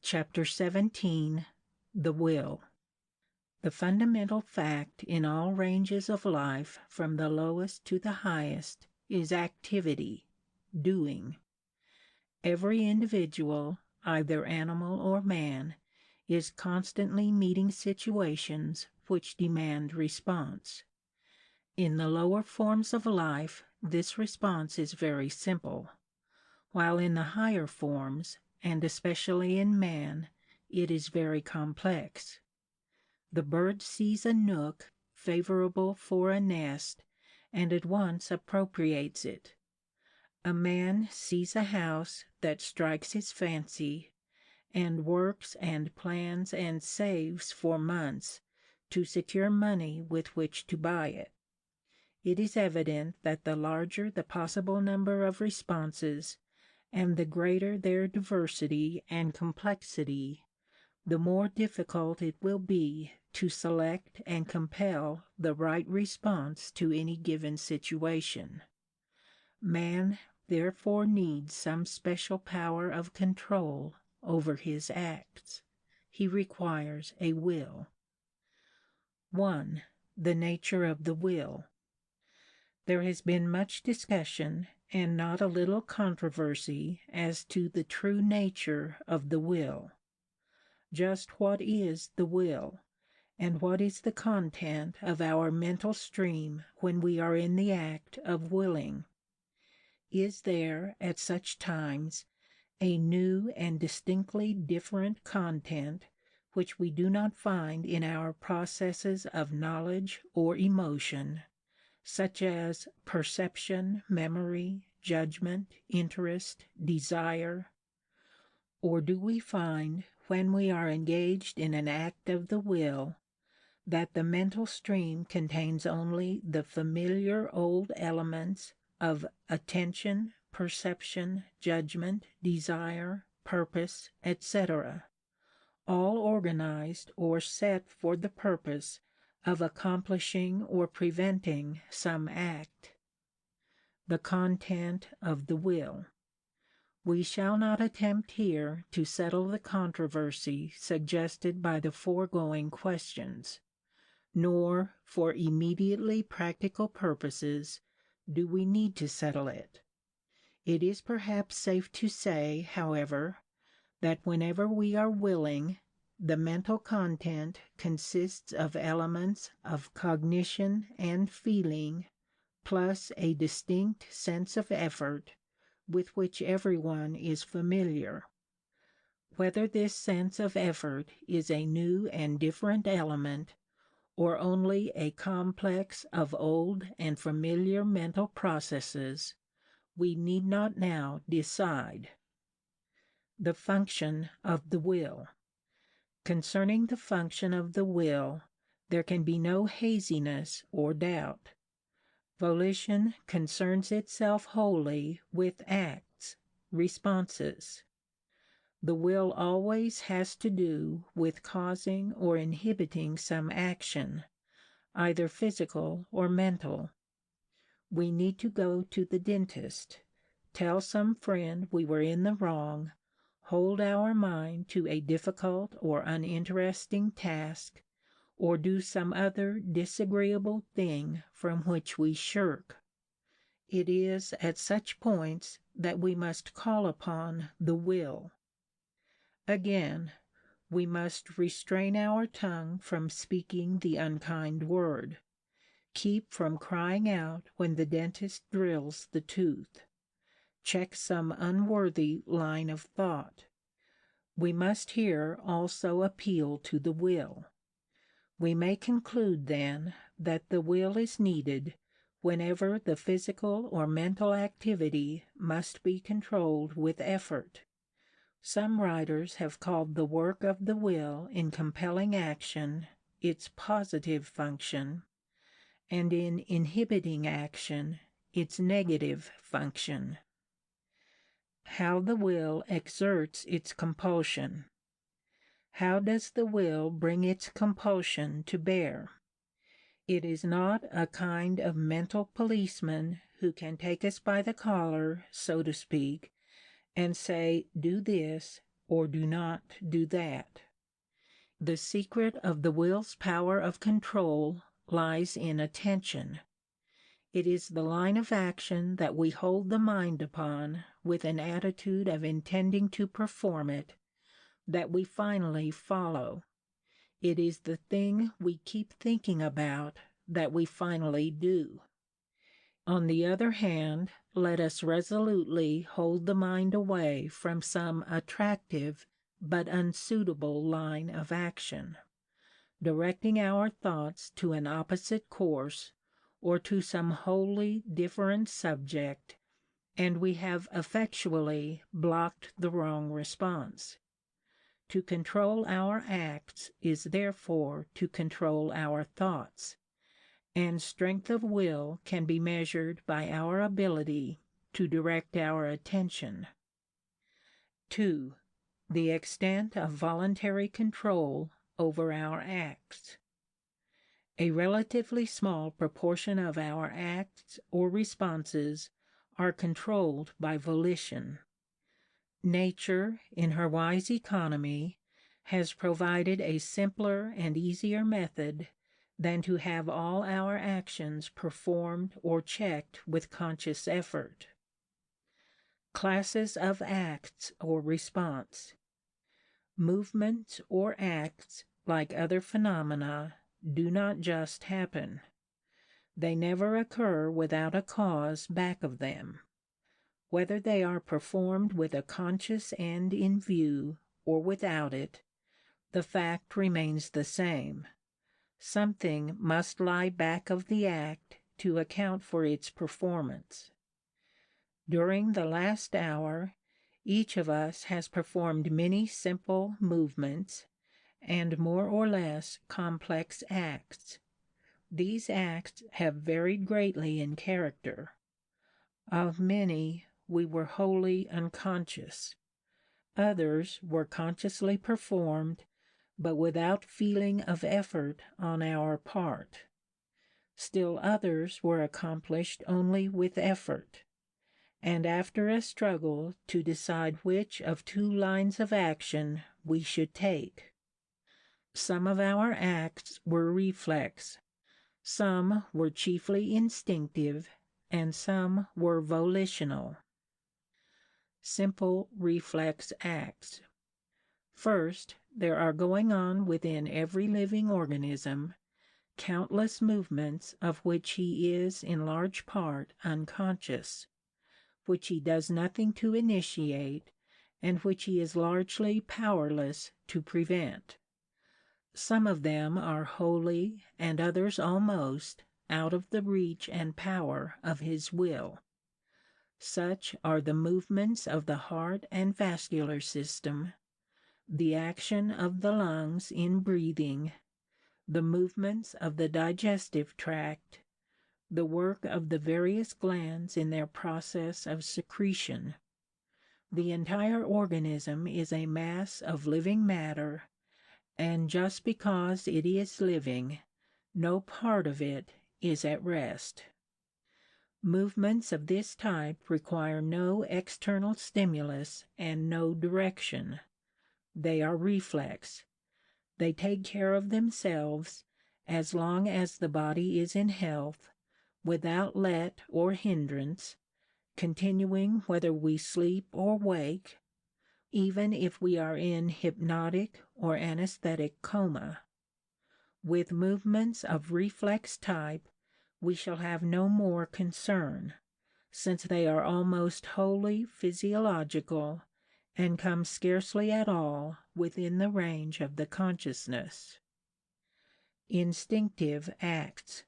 Chapter 17. The Will. The fundamental fact in all ranges of life, from the lowest to the highest, is activity, doing. Every individual, either animal or man, is constantly meeting situations which demand response. In the lower forms of life, this response is very simple, while in the higher forms, and especially in man, it is very complex. The bird sees a nook favorable for a nest and at once appropriates it. A man sees a house that strikes his fancy and works and plans and saves for months to secure money with which to buy it. It is evident that the larger the possible number of responses and the greater their diversity and complexity, the more difficult it will be to select and compel the right response to any given situation. Man therefore needs some special power of control over his acts. He requires a will. 1. The nature of the will. There has been much discussion and not a little controversy as to the true nature of the will. Just what is the will, and what is the content of our mental stream when we are in the act of willing? Is there, at such times, a new and distinctly different content which we do not find in our processes of knowledge or emotion, such as perception, memory, judgment, interest, desire? Or do we find, when we are engaged in an act of the will, that the mental stream contains only the familiar old elements of attention, perception, judgment, desire, purpose, etc., all organized or set for the purpose of accomplishing or preventing some act? The content of the will. We shall not attempt here to settle the controversy suggested by the foregoing questions, nor, for immediately practical purposes, do we need to settle it. It is perhaps safe to say, however, that whenever we are willing, the mental content consists of elements of cognition and feeling, plus a distinct sense of effort, with which everyone is familiar. Whether this sense of effort is a new and different element, or only a complex of old and familiar mental processes, we need not now decide. The function of the will. Concerning the function of the will, there can be no haziness or doubt. Volition concerns itself wholly with acts, responses. The will always has to do with causing or inhibiting some action, either physical or mental. We need to go to the dentist, tell some friend we were in the wrong, hold our mind to a difficult or uninteresting task, or do some other disagreeable thing from which we shirk. It is at such points that we must call upon the will. Again, we must restrain our tongue from speaking the unkind word, keep from crying out when the dentist drills the tooth, check some unworthy line of thought. We must here also appeal to the will. We may conclude, then, that the will is needed whenever the physical or mental activity must be controlled with effort. Some writers have called the work of the will in compelling action its positive function, and in inhibiting action its negative function. How the will exerts its compulsion. How does the will bring its compulsion to bear? It is not a kind of mental policeman who can take us by the collar, so to speak, and say, do this, or do not do that. The secret of the will's power of control lies in attention. It is the line of action that we hold the mind upon with an attitude of intending to perform it that we finally follow. It is the thing we keep thinking about that we finally do. On the other hand, let us resolutely hold the mind away from some attractive but unsuitable line of action, directing our thoughts to an opposite course or to some wholly different subject, and we have effectually blocked the wrong response. To control our acts is therefore to control our thoughts, and strength of will can be measured by our ability to direct our attention. 2. The extent of voluntary control over our acts. A relatively small proportion of our acts or responses are controlled by volition. Nature, in her wise economy, has provided a simpler and easier method than to have all our actions performed or checked with conscious effort. Classes of acts or response. Movements or acts, like other phenomena, do not just happen. They never occur without a cause back of them. Whether they are performed with a conscious end in view or without it, the fact remains the same. Something must lie back of the act to account for its performance. During the last hour, each of us has performed many simple movements and more or less complex acts. These acts have varied greatly in character. Of many, we were wholly unconscious. Others were consciously performed, but without feeling of effort on our part. Still others were accomplished only with effort, and after a struggle to decide which of two lines of action we should take. Some of our acts were reflex, some were chiefly instinctive, and some were volitional. Simple reflex acts. First, there are going on within every living organism countless movements of which he is in large part unconscious, which he does nothing to initiate, and which he is largely powerless to prevent. Some of them are wholly, and others almost, out of the reach and power of his will. Such are the movements of the heart and vascular system, the action of the lungs in breathing, the movements of the digestive tract, the work of the various glands in their process of secretion. The entire organism is a mass of living matter, and just because it is living, no part of it is at rest. Movements of this type require no external stimulus and no direction. They are reflex. They take care of themselves as long as the body is in health, without let or hindrance, continuing whether we sleep or wake, even if we are in hypnotic or anesthetic coma. With movements of reflex type, we shall have no more concern, since they are almost wholly physiological and come scarcely at all within the range of the consciousness. Instinctive acts.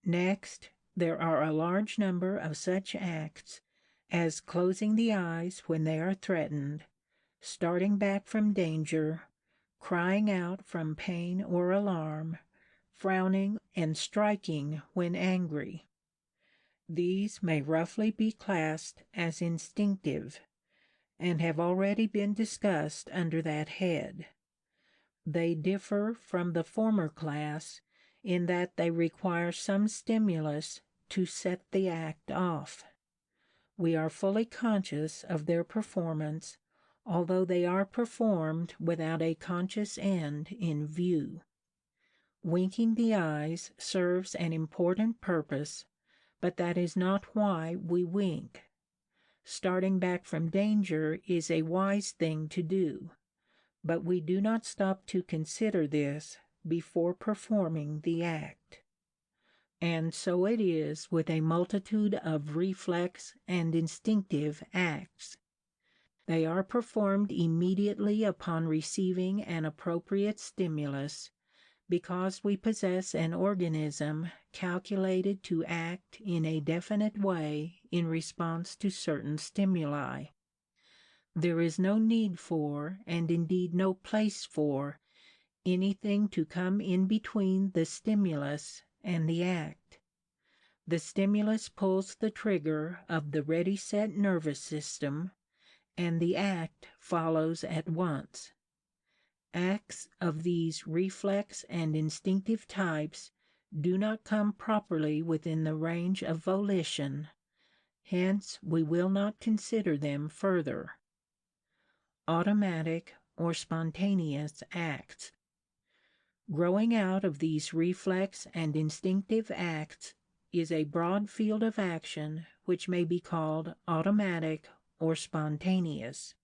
Next, there are a large number of such acts as closing the eyes when they are threatened, starting back from danger, crying out from pain or alarm, frowning and striking when angry. These may roughly be classed as instinctive, and have already been discussed under that head. They differ from the former class in that they require some stimulus to set the act off. We are fully conscious of their performance although they are performed without a conscious end in view. Winking the eyes serves an important purpose, but that is not why we wink. Starting back from danger is a wise thing to do, but we do not stop to consider this before performing the act. And so it is with a multitude of reflex and instinctive acts. They are performed immediately upon receiving an appropriate stimulus, because we possess an organism calculated to act in a definite way in response to certain stimuli. There is no need for, and indeed no place for, anything to come in between the stimulus and the act. The stimulus pulls the trigger of the ready-set nervous system, and the act follows at once. Acts of these reflex and instinctive types do not come properly within the range of volition, hence we will not consider them further. Automatic or spontaneous acts. Growing out of these reflex and instinctive acts is a broad field of action which may be called automatic or spontaneous.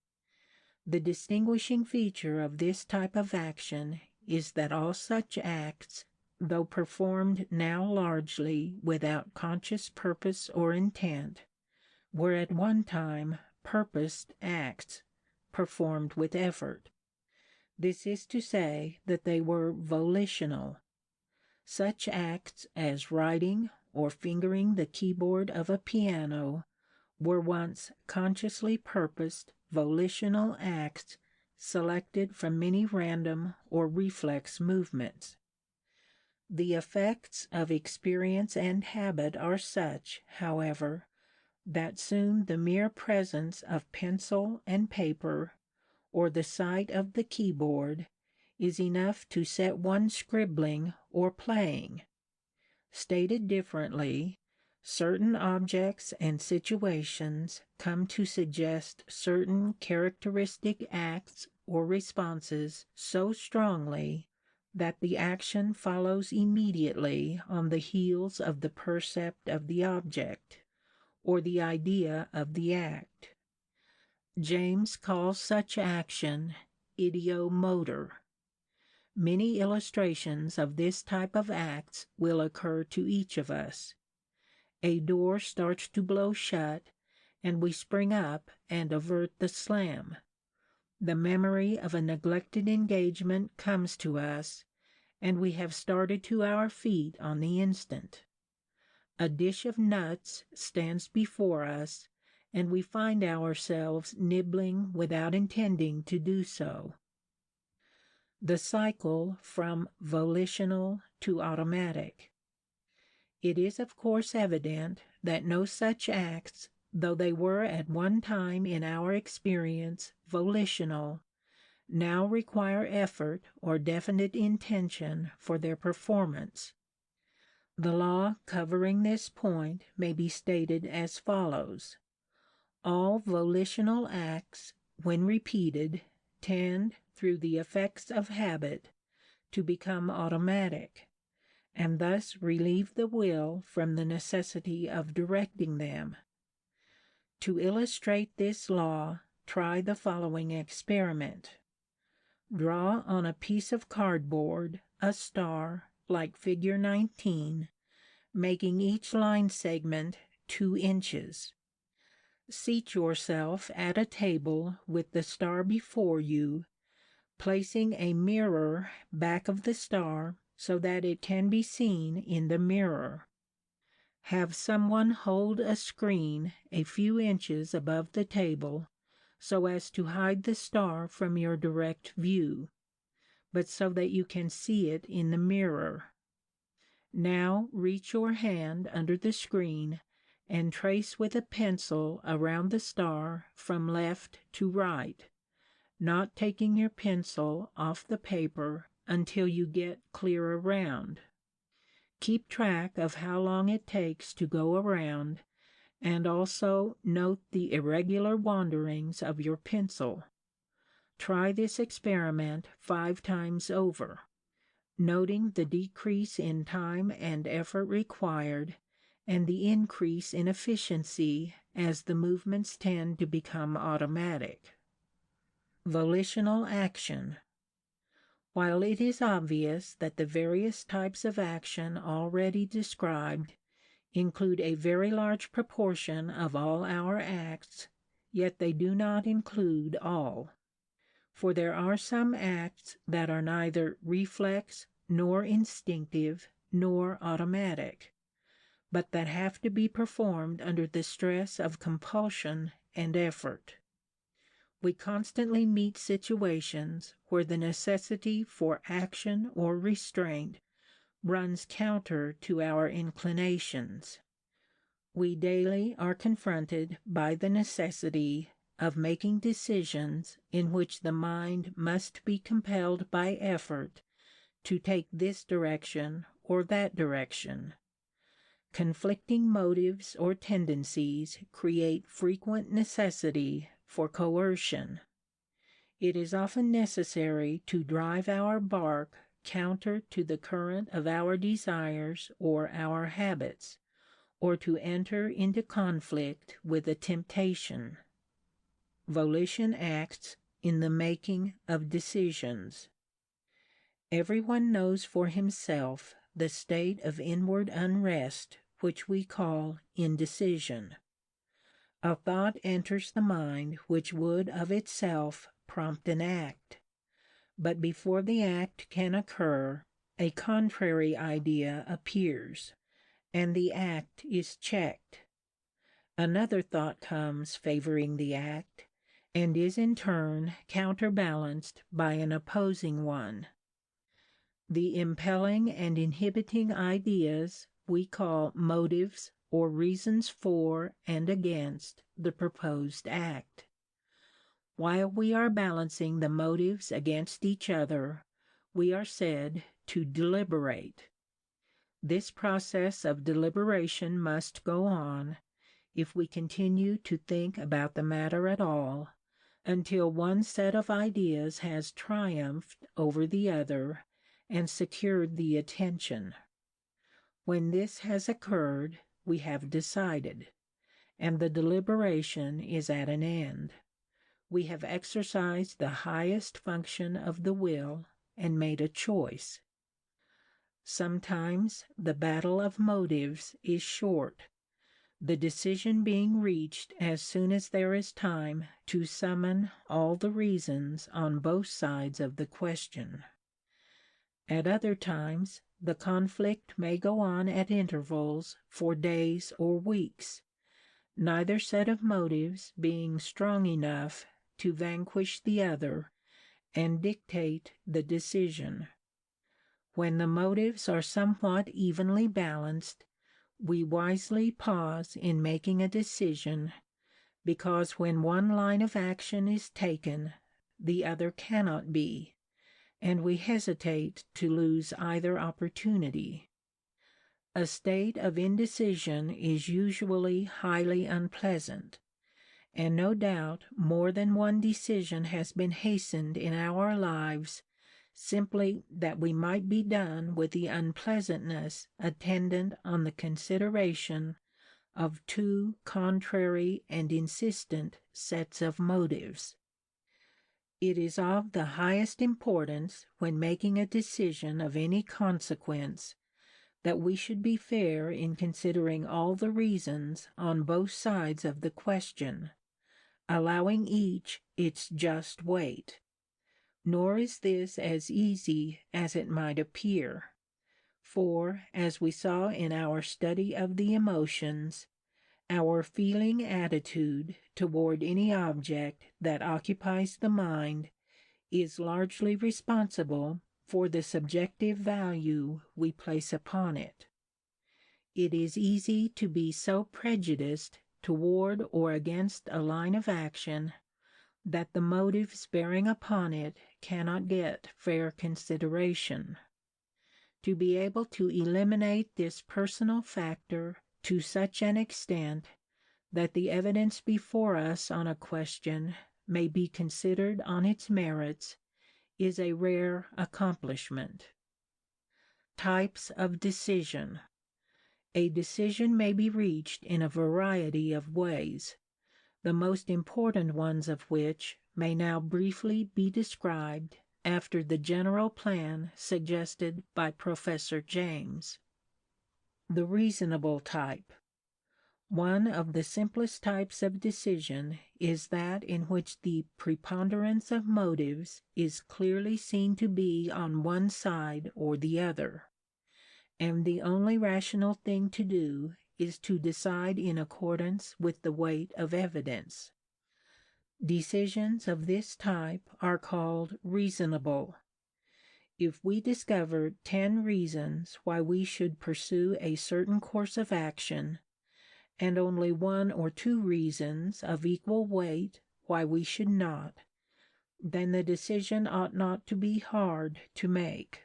The distinguishing feature of this type of action is that all such acts, though performed now largely without conscious purpose or intent, were at one time purposed acts, performed with effort. This is to say that they were volitional. Such acts as writing or fingering the keyboard of a piano were once consciously purposed volitional acts selected from many random or reflex movements. The effects of experience and habit are such, however, that soon the mere presence of pencil and paper, or the sight of the keyboard, is enough to set one scribbling or playing. Stated differently, certain objects and situations come to suggest certain characteristic acts or responses so strongly that the action follows immediately on the heels of the percept of the object, or the idea of the act. James calls such action ideomotor. Many illustrations of this type of acts will occur to each of us. A door starts to blow shut, and we spring up and avert the slam. The memory of a neglected engagement comes to us, and we have started to our feet on the instant. A dish of nuts stands before us, and we find ourselves nibbling without intending to do so. The cycle from volitional to automatic. It is of course evident that no such acts, though they were at one time in our experience volitional, now require effort or definite intention for their performance. The law covering this point may be stated as follows. All volitional acts, when repeated, tend, through the effects of habit, to become automatic, and thus relieve the will from the necessity of directing them. To illustrate this law, try the following experiment. Draw on a piece of cardboard a star like figure 19, making each line segment 2 inches. Seat yourself at a table with the star before you, placing a mirror back of the star so that it can be seen in the mirror. Have someone hold a screen a few inches above the table so as to hide the star from your direct view, but so that you can see it in the mirror. Now reach your hand under the screen and trace with a pencil around the star from left to right, not taking your pencil off the paper until you get clear around. Keep track of how long it takes to go around, and also note the irregular wanderings of your pencil. Try this experiment 5 times over, noting the decrease in time and effort required and the increase in efficiency as the movements tend to become automatic. Volitional action. While it is obvious that the various types of action already described include a very large proportion of all our acts, yet they do not include all. For there are some acts that are neither reflex, nor instinctive, nor automatic, but that have to be performed under the stress of compulsion and effort. We constantly meet situations where the necessity for action or restraint runs counter to our inclinations. We daily are confronted by the necessity of making decisions in which the mind must be compelled by effort to take this direction or that direction. Conflicting motives or tendencies create frequent necessity for coercion. It is often necessary to drive our bark counter to the current of our desires or our habits, or to enter into conflict with a temptation. Volition acts in the making of decisions. Everyone knows for himself the state of inward unrest which we call indecision. A thought enters the mind which would of itself prompt an act, but before the act can occur, a contrary idea appears, and the act is checked. Another thought comes favoring the act, and is in turn counterbalanced by an opposing one. The impelling and inhibiting ideas we call motives or reasons for and against the proposed act. While we are balancing the motives against each other, we are said to deliberate. This process of deliberation must go on, if we continue to think about the matter at all, until one set of ideas has triumphed over the other and secured the attention. When this has occurred, we have decided, and the deliberation is at an end. We have exercised the highest function of the will and made a choice. Sometimes the battle of motives is short, the decision being reached as soon as there is time to summon all the reasons on both sides of the question. At other times, the conflict may go on at intervals for days or weeks, neither set of motives being strong enough to vanquish the other and dictate the decision. When the motives are somewhat evenly balanced, we wisely pause in making a decision, because when one line of action is taken, the other cannot be, and we hesitate to lose either opportunity. A state of indecision is usually highly unpleasant, and no doubt more than one decision has been hastened in our lives simply that we might be done with the unpleasantness attendant on the consideration of two contrary and insistent sets of motives. It is of the highest importance, when making a decision of any consequence, that we should be fair in considering all the reasons on both sides of the question, allowing each its just weight. Nor is this as easy as it might appear, for, as we saw in our study of the emotions, our feeling attitude toward any object that occupies the mind is largely responsible for the subjective value we place upon it. It is easy to be so prejudiced toward or against a line of action that the motives bearing upon it cannot get fair consideration. To be able to eliminate this personal factor to such an extent that the evidence before us on a question may be considered on its merits is a rare accomplishment. Types of decision. A decision may be reached in a variety of ways, the most important ones of which may now briefly be described after the general plan suggested by Professor James. The reasonable type. One of the simplest types of decision is that in which the preponderance of motives is clearly seen to be on one side or the other, and the only rational thing to do is to decide in accordance with the weight of evidence. Decisions of this type are called reasonable. If we discover 10 reasons why we should pursue a certain course of action, and only 1 or 2 reasons of equal weight why we should not, then the decision ought not to be hard to make.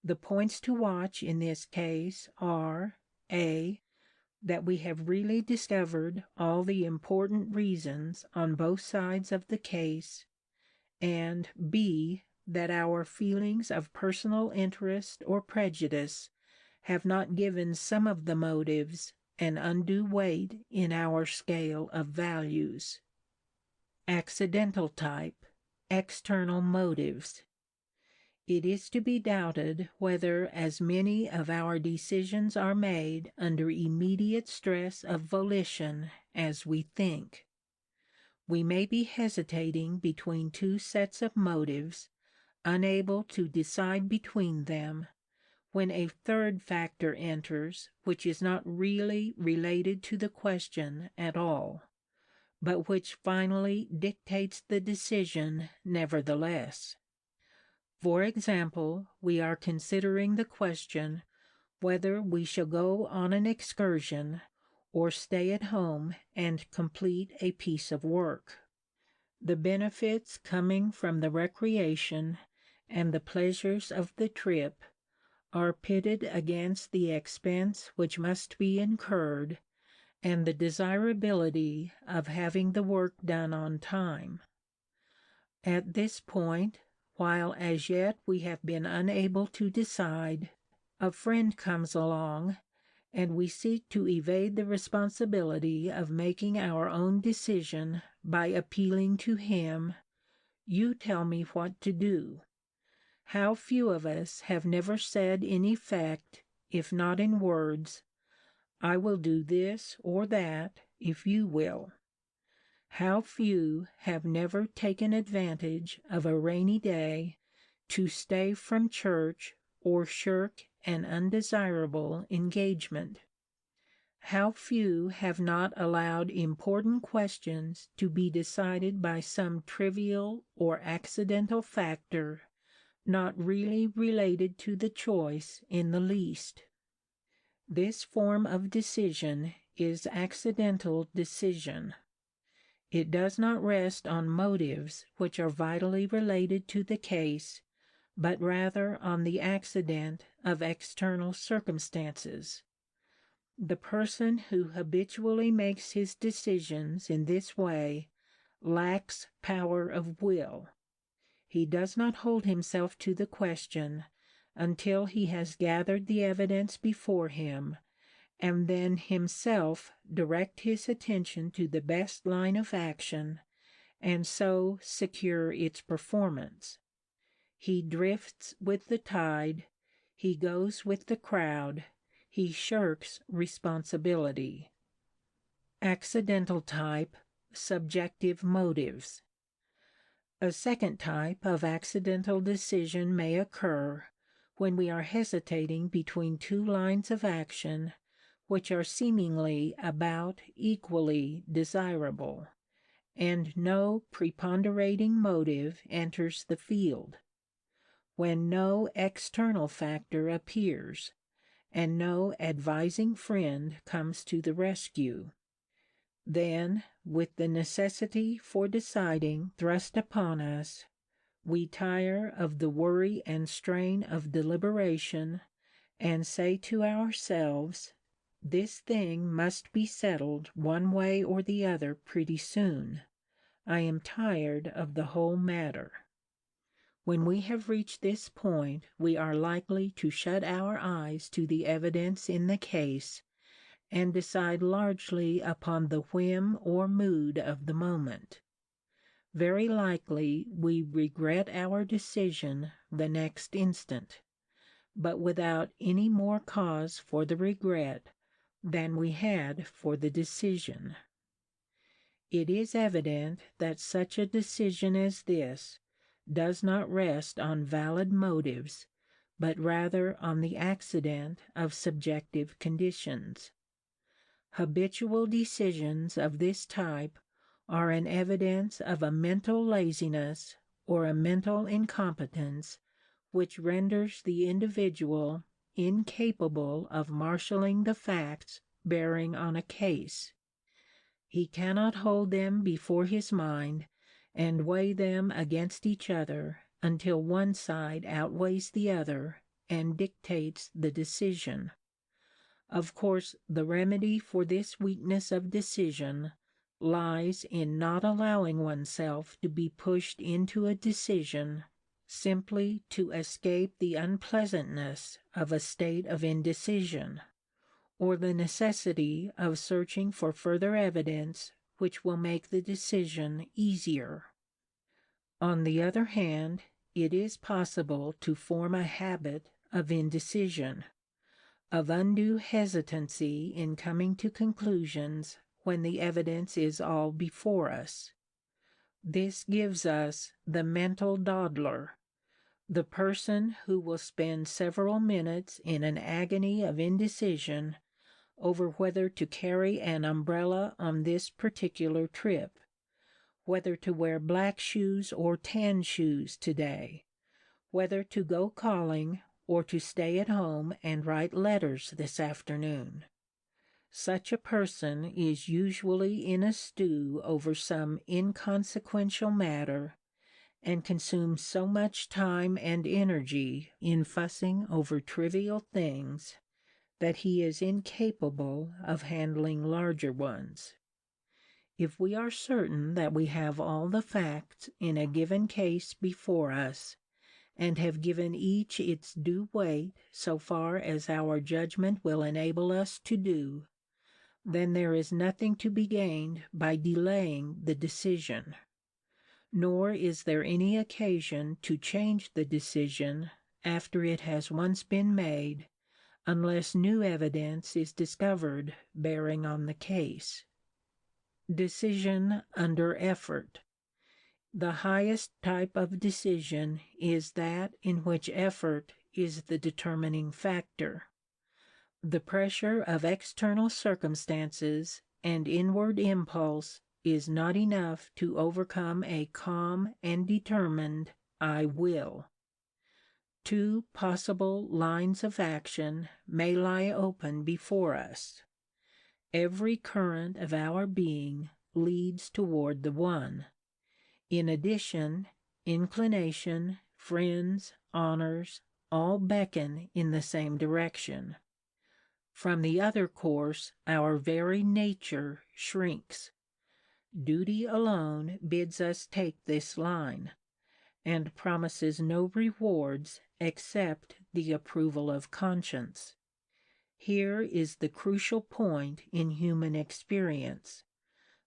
The points to watch in this case are a. That we have really discovered all the important reasons on both sides of the case, and b. That our feelings of personal interest or prejudice have not given some of the motives an undue weight in our scale of values. Accidental type. External motives. It is to be doubted whether as many of our decisions are made under immediate stress of volition as we think. We may be hesitating between 2 sets of motives, unable to decide between them, when a third factor enters which is not really related to the question at all, but which finally dictates the decision nevertheless. For example, we are considering the question whether we shall go on an excursion or stay at home and complete a piece of work. The benefits coming from the recreation and the pleasures of the trip are pitted against the expense which must be incurred and the desirability of having the work done on time. At this point, while as yet we have been unable to decide, a friend comes along, and we seek to evade the responsibility of making our own decision by appealing to him, "You tell me what to do." How few of us have never said in effect, if not in words, "I will do this or that if you will." How few have never taken advantage of a rainy day to stay from church or shirk an undesirable engagement? How few have not allowed important questions to be decided by some trivial or accidental factor not really related to the choice in the least? This form of decision is accidental decision. It does not rest on motives which are vitally related to the case, but rather on the accident of external circumstances. The person who habitually makes his decisions in this way lacks power of will. He does not hold himself to the question until he has gathered the evidence before him, and then himself direct his attention to the best line of action, and so secure its performance. He drifts with the tide, he goes with the crowd, he shirks responsibility. Accidental type. Subjective motives. A second type of accidental decision may occur when we are hesitating between 2 lines of action which are seemingly about equally desirable, and no preponderating motive enters the field; when no external factor appears, and no advising friend comes to the rescue. Then, with the necessity for deciding thrust upon us, we tire of the worry and strain of deliberation, and say to ourselves, "This thing must be settled one way or the other pretty soon. I am tired of the whole matter. When we have reached this point, we are likely to shut our eyes to the evidence in the case, and decide largely upon the whim or mood of the moment. Very likely we regret our decision the next instant, but without any more cause for the regret than we had for the decision. It is evident that such a decision as this does not rest on valid motives, but rather on the accident of subjective conditions. Habitual decisions of this type are an evidence of a mental laziness or a mental incompetence which renders the individual incapable of marshalling the facts bearing on a case. He cannot hold them before his mind and weigh them against each other until one side outweighs the other and dictates the decision. Of course, the remedy for this weakness of decision lies in not allowing oneself to be pushed into a decision simply to escape the unpleasantness of a state of indecision, or the necessity of searching for further evidence which will make the decision easier. On the other hand, it is possible to form a habit of indecision, of undue hesitancy in coming to conclusions when the evidence is all before us. This gives us the mental dawdler, the person who will spend several minutes in an agony of indecision over whether to carry an umbrella on this particular trip, whether to wear black shoes or tan shoes today, whether to go calling or to stay at home and write letters this afternoon. Such a person is usually in a stew over some inconsequential matter, and consumes so much time and energy in fussing over trivial things that he is incapable of handling larger ones. If we are certain that we have all the facts in a given case before us, and have given each its due weight so far as our judgment will enable us to do, then there is nothing to be gained by delaying the decision. Nor is there any occasion to change the decision after it has once been made, unless new evidence is discovered bearing on the case. Decision under effort. The highest type of decision is that in which effort is the determining factor. The pressure of external circumstances and inward impulse is not enough to overcome a calm and determined "I will." Two possible lines of action may lie open before us. Every current of our being leads toward the one. In addition, inclination, friends, honors, all beckon in the same direction. From the other course our very nature shrinks. Duty alone bids us take this line, and promises no rewards except the approval of conscience. Here is the crucial point in human experience,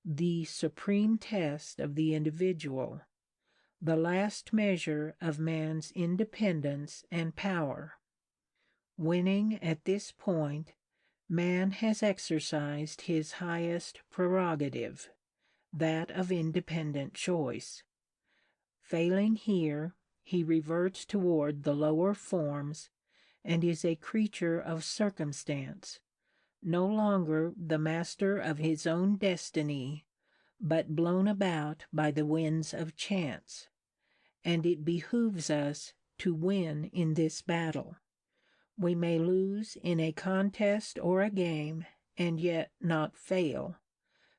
the supreme test of the individual, the last measure of man's independence and power. Winning at this point, man has exercised his highest prerogative, that of independent choice. Failing here, he reverts toward the lower forms, and is a creature of circumstance, no longer the master of his own destiny, but blown about by the winds of chance. And it behooves us to win in this battle. We may lose in a contest or a game, and yet not fail,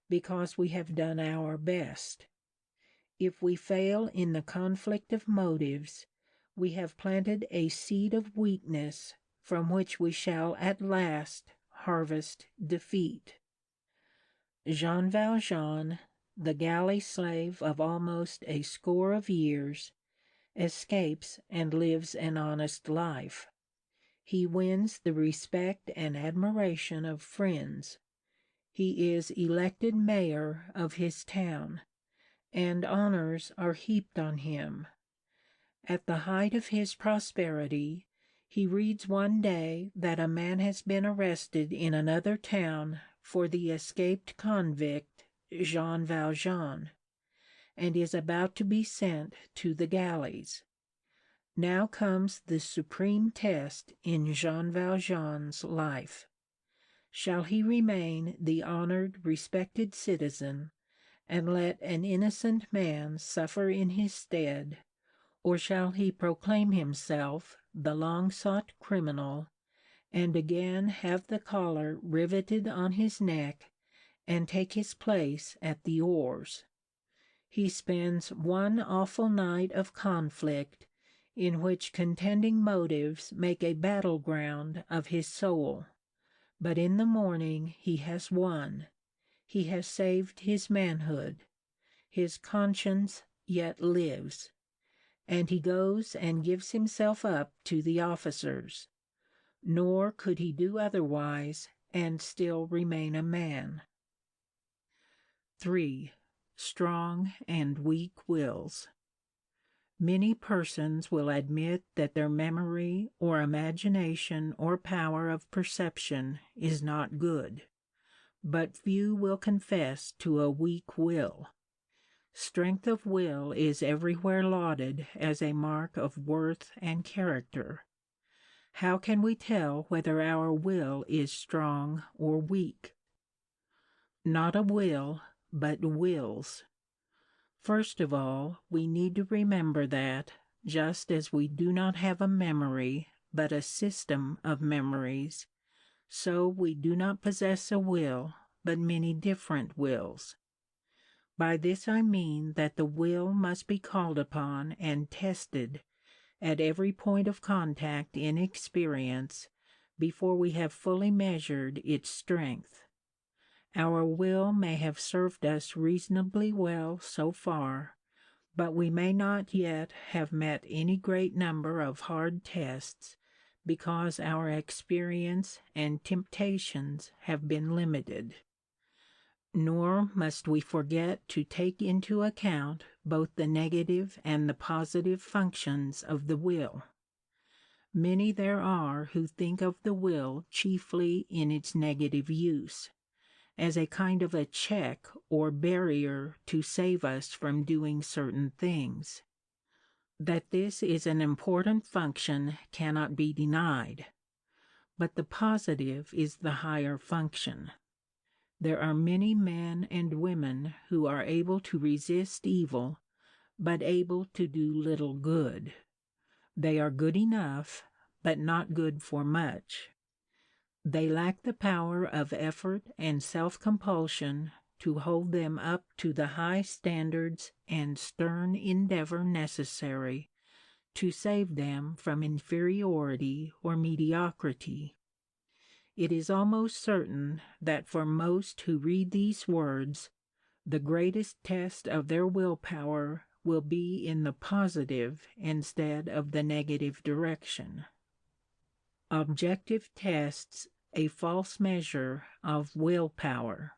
because we have done our best. If we fail in the conflict of motives, we have planted a seed of weakness from which we shall at last harvest defeat. Jean Valjean, the galley slave of almost a score of years, escapes and lives an honest life. He wins the respect and admiration of friends. He is elected mayor of his town, and honors are heaped on him. At the height of his prosperity, he reads one day that a man has been arrested in another town for the escaped convict Jean Valjean, and is about to be sent to the galleys. Now comes the supreme test in Jean Valjean's life. Shall he remain the honored, respected citizen, and let an innocent man suffer in his stead, or shall he proclaim himself the long-sought criminal, and again have the collar riveted on his neck, and take his place at the oars? He spends one awful night of conflict, in which contending motives make a battle-ground of his soul. But in the morning he has won. He has saved his manhood. His conscience yet lives. And he goes and gives himself up to the officers. Nor could he do otherwise, and still remain a man. 3. Strong and weak wills. Many persons will admit that their memory or imagination or power of perception is not good, but few will confess to a weak will. Strength of will is everywhere lauded as a mark of worth and character. How can we tell whether our will is strong or weak? Not a will, but wills. First of all, we need to remember that, just as we do not have a memory, but a system of memories, so we do not possess a will, but many different wills. By this I mean that the will must be called upon and tested at every point of contact in experience before we have fully measured its strength. Our will may have served us reasonably well so far, but we may not yet have met any great number of hard tests, because our experience and temptations have been limited. Nor must we forget to take into account both the negative and the positive functions of the will. Many there are who think of the will chiefly in its negative use, as a kind of a check or barrier to save us from doing certain things. That this is an important function cannot be denied, but the positive is the higher function. There are many men and women who are able to resist evil, but able to do little good. They are good enough, but not good for much. They lack the power of effort and self-compulsion to hold them up to the high standards and stern endeavor necessary to save them from inferiority or mediocrity. It is almost certain that for most who read these words, the greatest test of their willpower will be in the positive instead of the negative direction. Objective tests a false measure of willpower.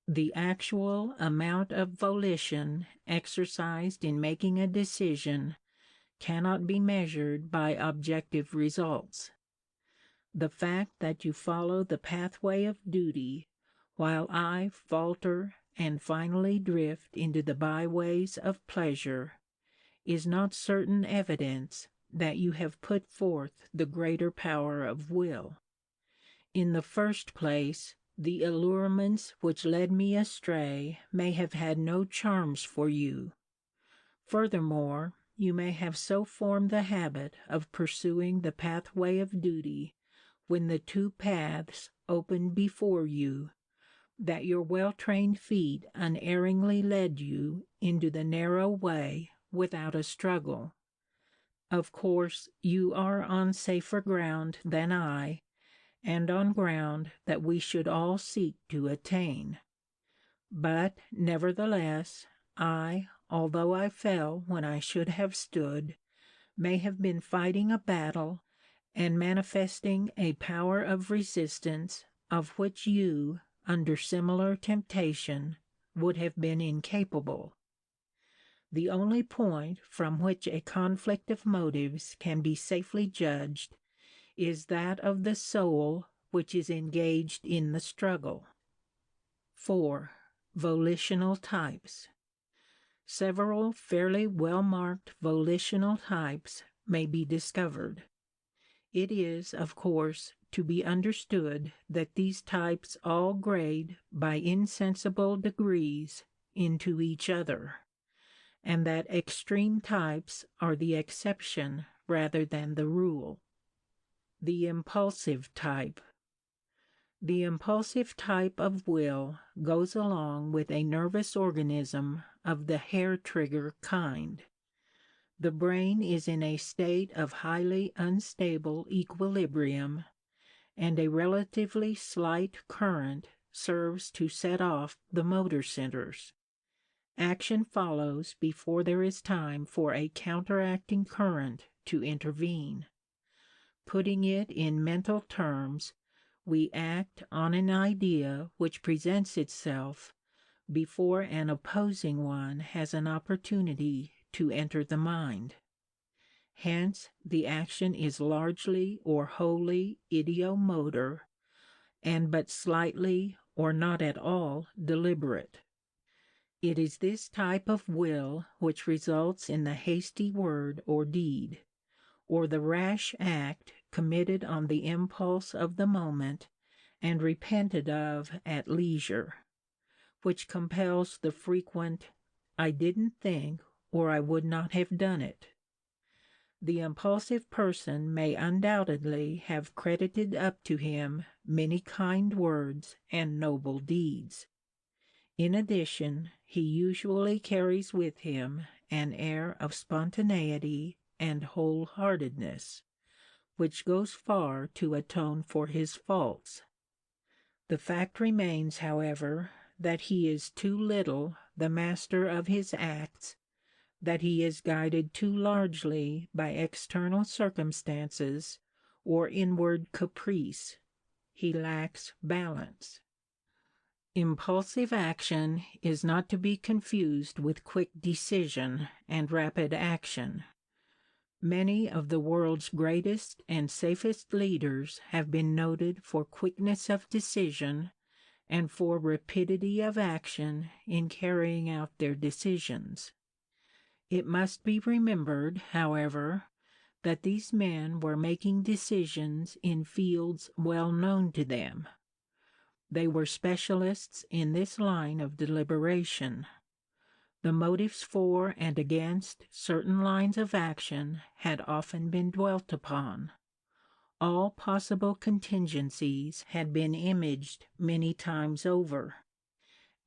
The actual amount of volition exercised in making a decision cannot be measured by objective results. The fact that you follow the pathway of duty, while I falter and finally drift into the byways of pleasure, is not certain evidence that you have put forth the greater power of will. In the first place, the allurements which led me astray may have had no charms for you. Furthermore, you may have so formed the habit of pursuing the pathway of duty when the two paths opened before you, that your well-trained feet unerringly led you into the narrow way without a struggle. Of course, you are on safer ground than I, and on ground that we should all seek to attain. But, nevertheless, although I fell when I should have stood, may have been fighting a battle and manifesting a power of resistance of which you, under similar temptation, would have been incapable. The only point from which a conflict of motives can be safely judged is that of the soul which is engaged in the struggle. 4. Volitional types. Several fairly well-marked volitional types may be discovered. It is, of course, to be understood that these types all grade by insensible degrees into each other, and that extreme types are the exception rather than the rule. The impulsive type. The impulsive type of will goes along with a nervous organism of the hair-trigger kind. The brain is in a state of highly unstable equilibrium, and a relatively slight current serves to set off the motor centers. Action follows before there is time for a counteracting current to intervene. Putting it in mental terms, we act on an idea which presents itself before an opposing one has an opportunity to enter the mind. Hence, the action is largely or wholly ideomotor, and but slightly or not at all deliberate. It is this type of will which results in the hasty word or deed, or the rash act committed on the impulse of the moment and repented of at leisure, which compels the frequent "I didn't think," or "I would not have done it." The impulsive person may undoubtedly have credited up to him many kind words and noble deeds. In addition, he usually carries with him an air of spontaneity and wholeheartedness, which goes far to atone for his faults. The fact remains, however, that he is too little the master of his acts, that he is guided too largely by external circumstances or inward caprice. He lacks balance. Impulsive action is not to be confused with quick decision and rapid action. Many of the world's greatest and safest leaders have been noted for quickness of decision and for rapidity of action in carrying out their decisions. It must be remembered, however, that these men were making decisions in fields well known to them. They were specialists in this line of deliberation. The motives for and against certain lines of action had often been dwelt upon. All possible contingencies had been imaged many times over,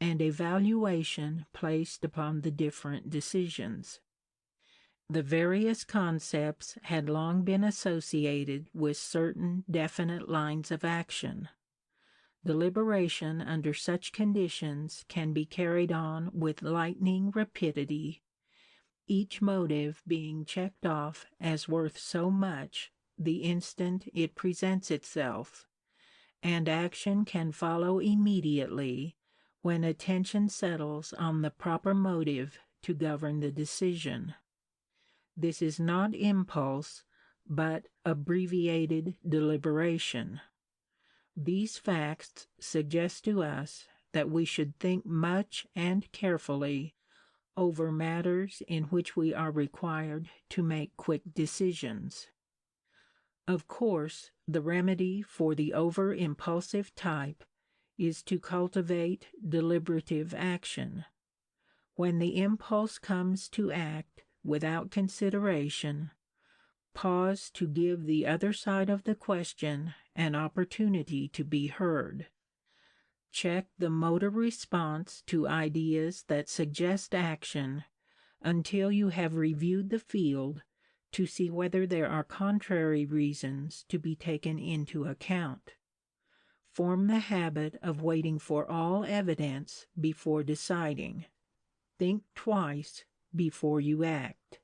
and a valuation placed upon the different decisions. The various concepts had long been associated with certain definite lines of action. Deliberation under such conditions can be carried on with lightning rapidity, each motive being checked off as worth so much the instant it presents itself, and action can follow immediately when attention settles on the proper motive to govern the decision. This is not impulse, but abbreviated deliberation. These facts suggest to us that we should think much and carefully over matters in which we are required to make quick decisions. Of course, the remedy for the over-impulsive type is to cultivate deliberative action. When the impulse comes to act without consideration, pause to give the other side of the question an opportunity to be heard. Check the motor response to ideas that suggest action until you have reviewed the field to see whether there are contrary reasons to be taken into account. Form the habit of waiting for all evidence before deciding. Think twice before you act.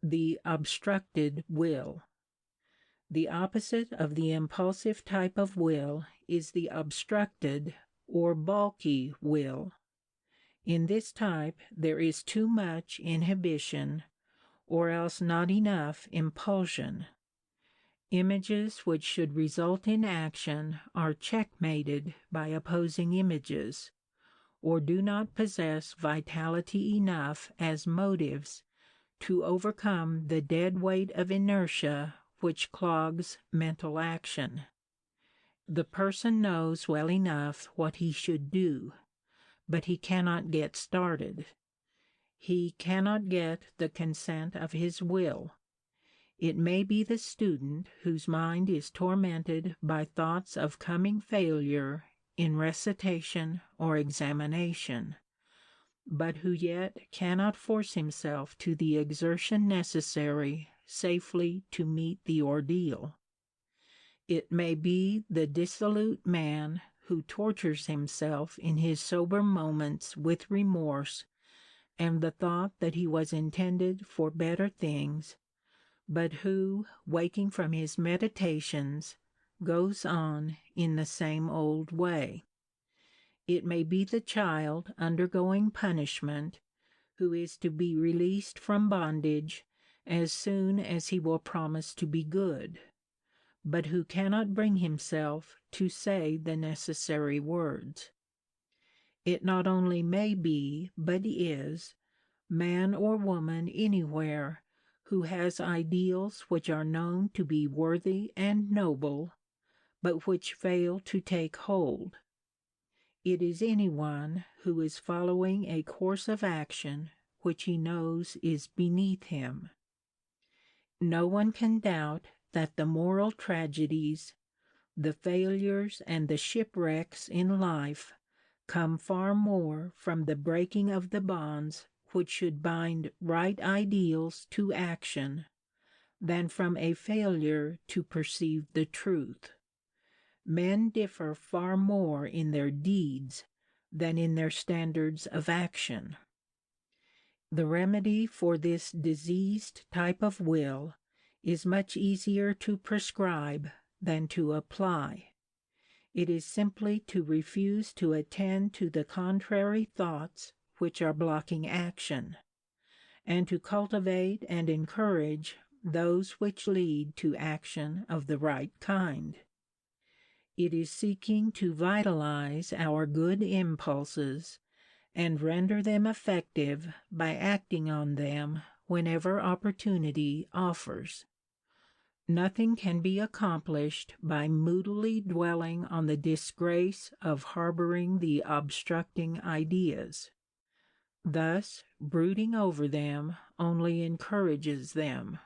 The obstructed will. The opposite of the impulsive type of will is the obstructed or balky will. In this type, there is too much inhibition, or else not enough impulsion. Images which should result in action are checkmated by opposing images, or do not possess vitality enough as motives to overcome the dead weight of inertia which clogs mental action. The person knows well enough what he should do, but he cannot get started. He cannot get the consent of his will. It may be the student whose mind is tormented by thoughts of coming failure in recitation or examination, but who yet cannot force himself to the exertion necessary safely to meet the ordeal. It may be the dissolute man who tortures himself in his sober moments with remorse and the thought that he was intended for better things, but who, waking from his meditations, goes on in the same old way. It may be the child undergoing punishment, who is to be released from bondage as soon as he will promise to be good, but who cannot bring himself to say the necessary words. It not only may be, but is, man or woman anywhere who has ideals which are known to be worthy and noble, but which fail to take hold. It is anyone who is following a course of action which he knows is beneath him. No one can doubt that the moral tragedies, the failures and the shipwrecks in life come far more from the breaking of the bonds which should bind right ideals to action than from a failure to perceive the truth. Men differ far more in their deeds than in their standards of action. The remedy for this diseased type of will is much easier to prescribe than to apply. It is simply to refuse to attend to the contrary thoughts which are blocking action, and to cultivate and encourage those which lead to action of the right kind. It is seeking to vitalize our good impulses and render them effective by acting on them whenever opportunity offers. Nothing can be accomplished by moodily dwelling on the disgrace of harboring the obstructing ideas. Thus, brooding over them only encourages them.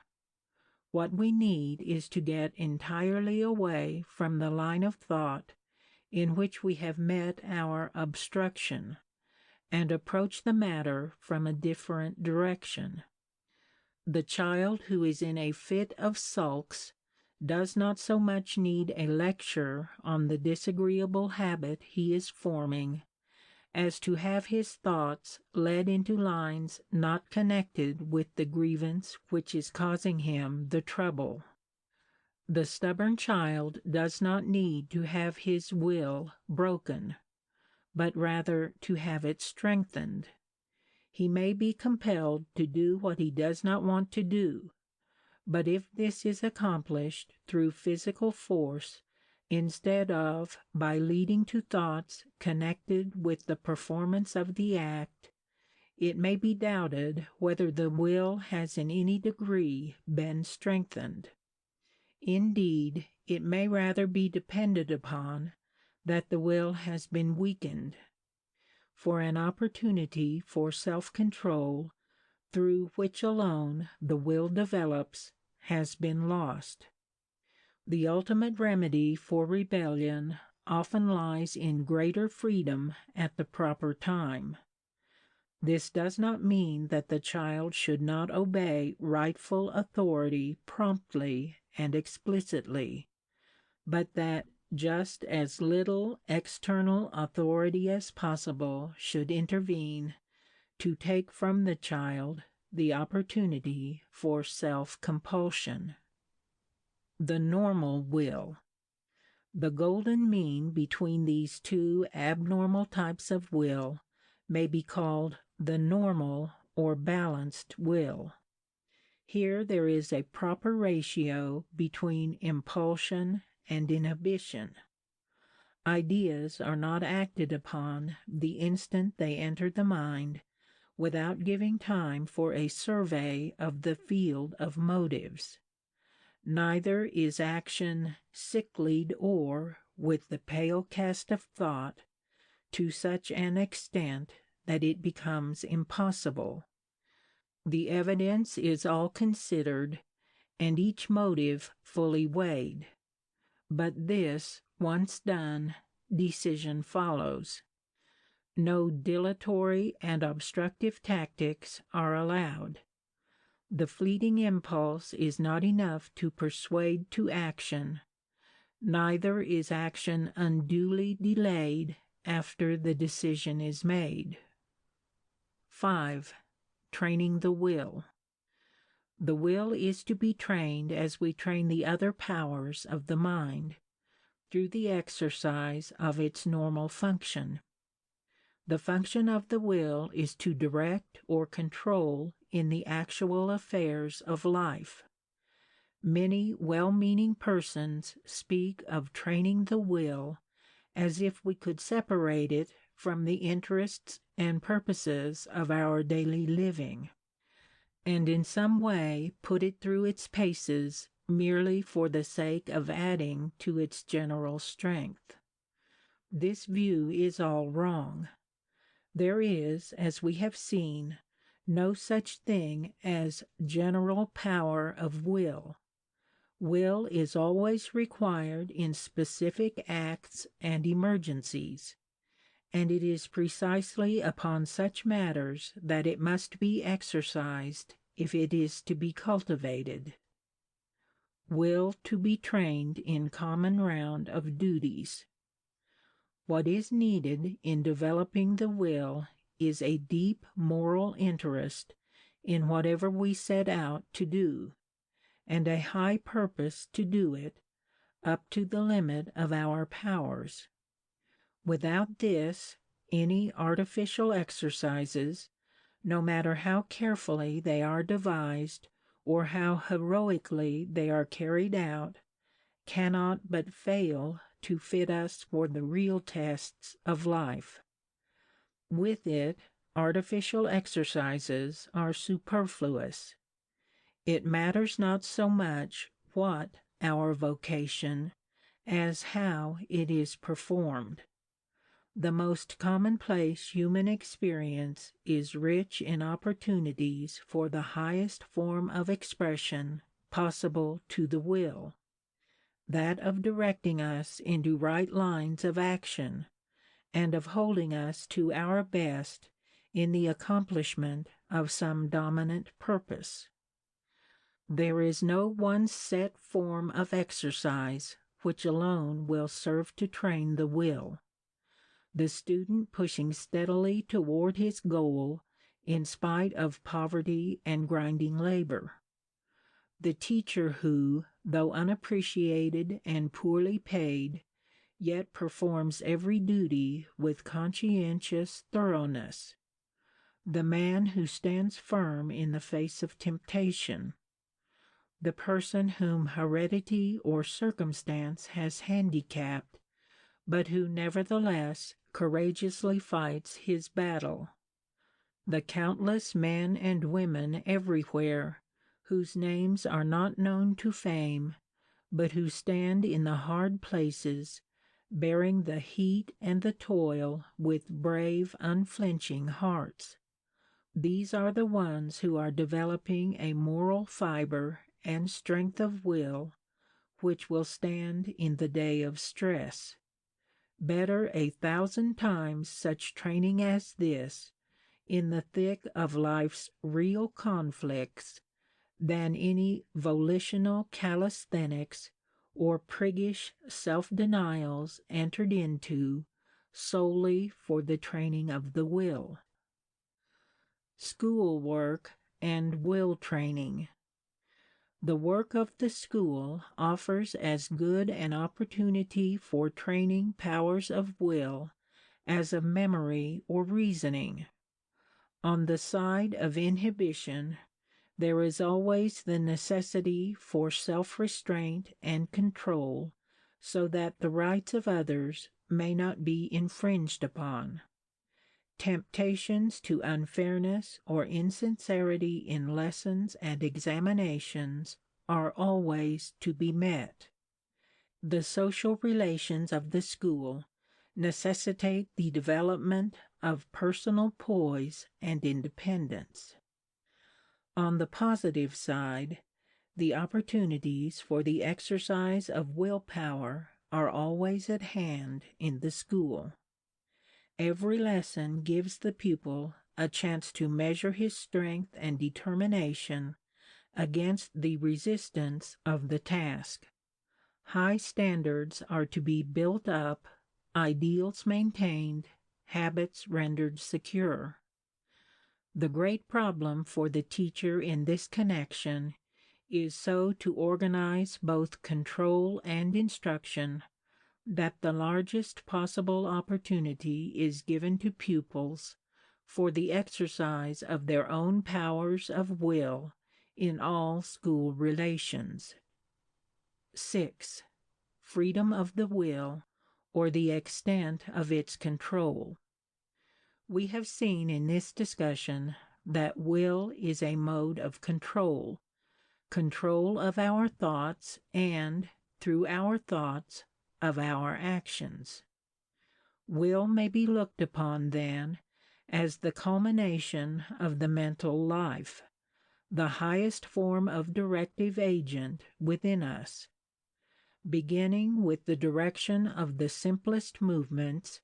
What we need is to get entirely away from the line of thought in which we have met our obstruction, and approach the matter from a different direction. The child who is in a fit of sulks does not so much need a lecture on the disagreeable habit he is forming, as to have his thoughts led into lines not connected with the grievance which is causing him the trouble. The stubborn child does not need to have his will broken, but rather to have it strengthened. He may be compelled to do what he does not want to do, but if this is accomplished through physical force, instead of by leading to thoughts connected with the performance of the act, it may be doubted whether the will has in any degree been strengthened. Indeed, it may rather be depended upon that the will has been weakened, for an opportunity for self-control, through which alone the will develops, has been lost. The ultimate remedy for rebellion often lies in greater freedom at the proper time. This does not mean that the child should not obey rightful authority promptly and explicitly, but that Just as little external authority as possible should intervene to take from the child the opportunity for self-compulsion. The normal will. The golden mean between these two abnormal types of will may be called the normal or balanced will. Here there is a proper ratio between impulsion and inhibition. Ideas are not acted upon the instant they enter the mind without giving time for a survey of the field of motives. Neither is action sicklied or, with the pale cast of thought, to such an extent that it becomes impossible. The evidence is all considered, and each motive fully weighed. But this once done, decision follows. No dilatory and obstructive tactics are allowed. The fleeting impulse is not enough to persuade to action, neither is action unduly delayed after the decision is made. 5. Training the will. The will is to be trained as we train the other powers of the mind, through the exercise of its normal function. The function of the will is to direct or control in the actual affairs of life. Many well-meaning persons speak of training the will as if we could separate it from the interests and purposes of our daily living, and in some way put it through its paces merely for the sake of adding to its general strength. This view is all wrong. There is, as we have seen, no such thing as general power of will. Will is always required in specific acts and emergencies, and it is precisely upon such matters that it must be exercised if it is to be cultivated. Will to be trained in common round of duties. What is needed in developing the will is a deep moral interest in whatever we set out to do, and a high purpose to do it up to the limit of our powers. Without this, any artificial exercises, no matter how carefully they are devised or how heroically they are carried out, cannot but fail to fit us for the real tests of life. With it, artificial exercises are superfluous. It matters not so much what our vocation as how it is performed. The most commonplace human experience is rich in opportunities for the highest form of expression possible to the will, that of directing us into right lines of action, and of holding us to our best in the accomplishment of some dominant purpose. There is no one set form of exercise which alone will serve to train the will. The student pushing steadily toward his goal in spite of poverty and grinding labor. The teacher who, though unappreciated and poorly paid, yet performs every duty with conscientious thoroughness. The man who stands firm in the face of temptation. The person whom heredity or circumstance has handicapped, but who nevertheless courageously fights his battle. The countless men and women everywhere whose names are not known to fame, but who stand in the hard places, bearing the heat and the toil with brave, unflinching hearts. These are the ones who are developing a moral fiber and strength of will which will stand in the day of stress. Better 1,000 times such training as this, in the thick of life's real conflicts, than any volitional calisthenics or priggish self-denials entered into solely for the training of the will. School work and will training. The work of the school offers as good an opportunity for training powers of will as of memory or reasoning. On the side of inhibition, there is always the necessity for self-restraint and control, so that the rights of others may not be infringed upon. Temptations to unfairness or insincerity in lessons and examinations are always to be met. The social relations of the school necessitate the development of personal poise and independence. On the positive side, the opportunities for the exercise of willpower are always at hand in the school. Every lesson gives the pupil a chance to measure his strength and determination against the resistance of the task. High standards are to be built up, ideals maintained, habits rendered secure. The great problem for the teacher in this connection is so to organize both control and instruction that the largest possible opportunity is given to pupils for the exercise of their own powers of will in all school relations. 6. Freedom of the will, or the extent of its control. We have seen in this discussion that will is a mode of control of our thoughts and, through our thoughts, of our actions. Will may be looked upon, then, as the culmination of the mental life, the highest form of directive agent within us. Beginning with the direction of the simplest movements,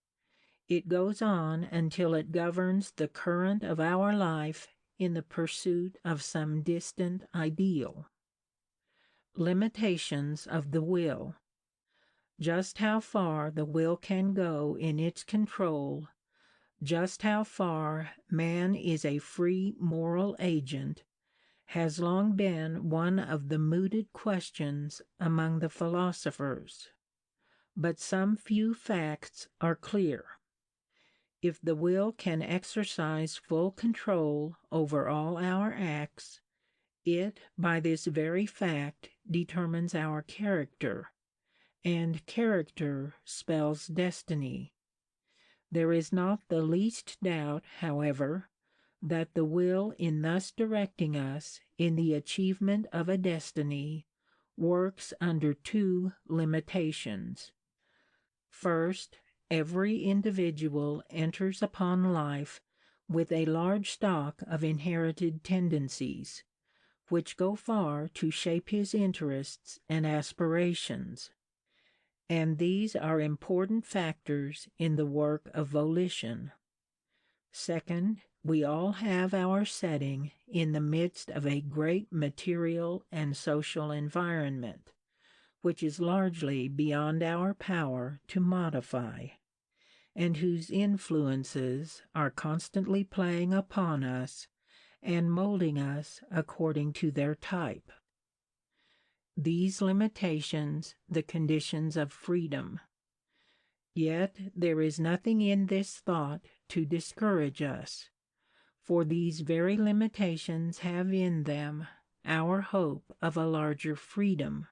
it goes on until it governs the current of our life in the pursuit of some distant ideal. Limitations of the will. Just how far the will can go in its control, just how far man is a free moral agent, has long been one of the mooted questions among the philosophers. But some few facts are clear. If the will can exercise full control over all our acts, it, by this very fact, determines our character, and character spells destiny. There is not the least doubt, however, that the will in thus directing us in the achievement of a destiny works under two limitations. First, every individual enters upon life with a large stock of inherited tendencies, which go far to shape his interests and aspirations. And these are important factors in the work of volition. Second, we all have our setting in the midst of a great material and social environment, which is largely beyond our power to modify, and whose influences are constantly playing upon us and molding us according to their type. These limitations, the conditions of freedom. Yet there is nothing in this thought to discourage us, for these very limitations have in them our hope of a larger freedom.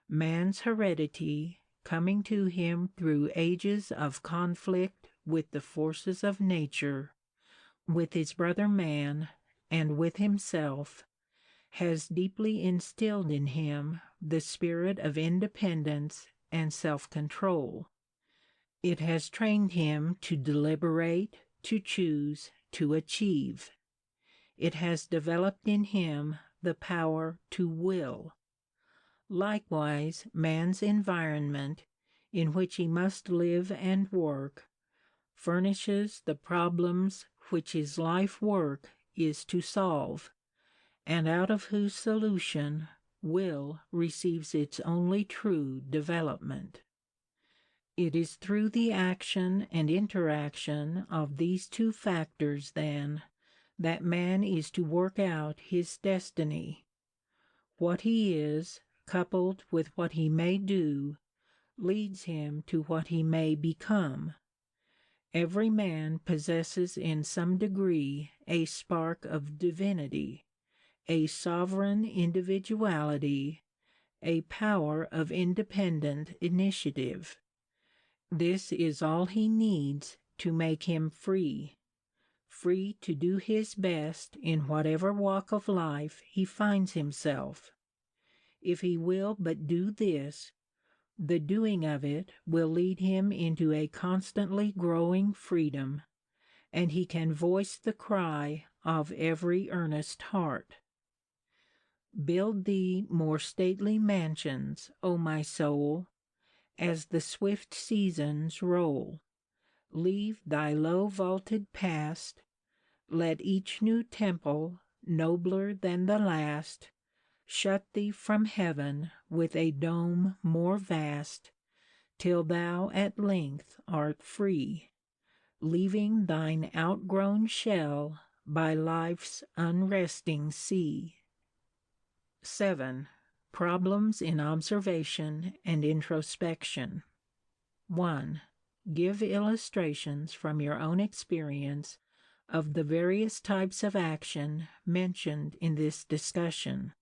Man's heredity, coming to him through ages of conflict with the forces of nature, with his brother man, and with himself, has deeply instilled in him the spirit of independence and self-control. It has trained him to deliberate, to choose, to achieve. It has developed in him the power to will. Likewise, man's environment, in which he must live and work, furnishes the problems which his life work is to solve, and out of whose solution will receives its only true development. It is through the action and interaction of these two factors, then, that man is to work out his destiny. What he is, coupled with what he may do, leads him to what he may become. Every man possesses in some degree a spark of divinity, a sovereign individuality, a power of independent initiative. This is all he needs to make him free, free to do his best in whatever walk of life he finds himself. If he will but do this, the doing of it will lead him into a constantly growing freedom, and he can voice the cry of every earnest heart. Build thee more stately mansions, O my soul, as the swift seasons roll. Leave thy low vaulted past, let each new temple, nobler than the last, shut thee from heaven with a dome more vast, till thou at length art free, leaving thine outgrown shell by life's unresting sea. 7. Problems in observation and introspection. 1. Give illustrations from your own experience of the various types of action mentioned in this discussion.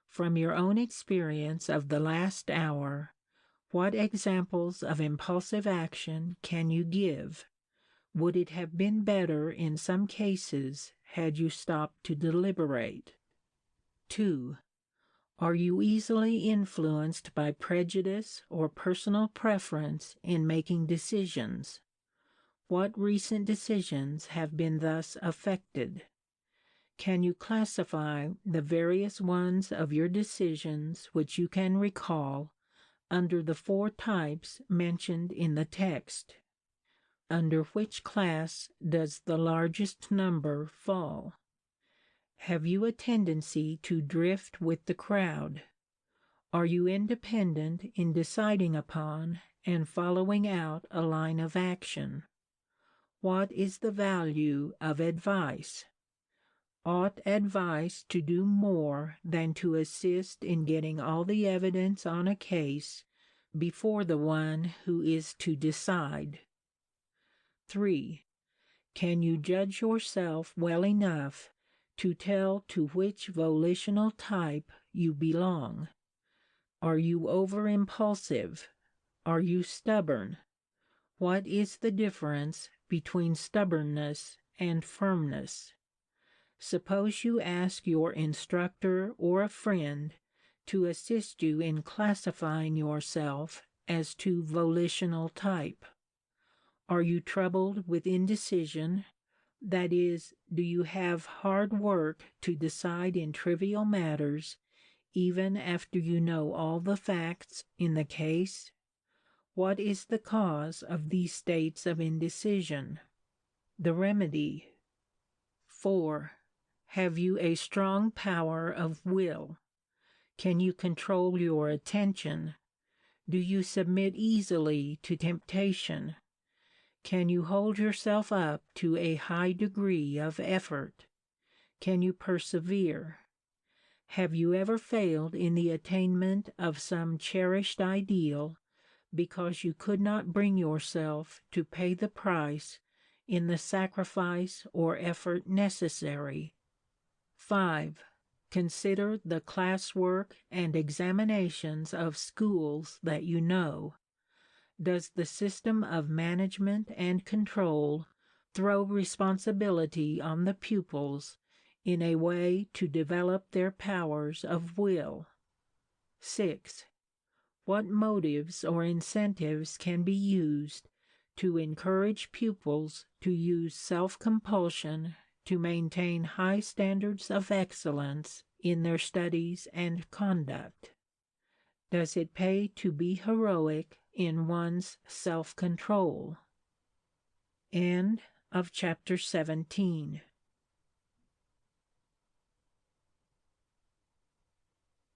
From your own experience of the last hour, what examples of impulsive action can you give? Would it have been better in some cases had you stopped to deliberate? 2. Are you easily influenced by prejudice or personal preference in making decisions? What recent decisions have been thus affected? Can you classify the various ones of your decisions which you can recall under the 4 types mentioned in the text? Under which class does the largest number fall? Have you a tendency to drift with the crowd? Are you independent in deciding upon and following out a line of action? What is the value of advice? Ought advice to do more than to assist in getting all the evidence on a case before the one who is to decide? 3. Can you judge yourself well enough to tell to which volitional type you belong? Are you over impulsive? Are you stubborn? What is the difference between stubbornness and firmness? Suppose you ask your instructor or a friend to assist you in classifying yourself as to volitional type. Are you troubled with indecision? That is, do you have hard work to decide in trivial matters, even after you know all the facts in the case? What is the cause of these states of indecision? The remedy. 4. Have you a strong power of will? Can you control your attention? Do you submit easily to temptation? Can you hold yourself up to a high degree of effort? Can you persevere? Have you ever failed in the attainment of some cherished ideal because you could not bring yourself to pay the price in the sacrifice or effort necessary? 5. Consider the classwork and examinations of schools that you know. Does the system of management and control throw responsibility on the pupils in a way to develop their powers of will? 6. What motives or incentives can be used to encourage pupils to use self-compulsion to maintain high standards of excellence in their studies and conduct? Does it pay to be heroic in one's self-control? End of chapter 17.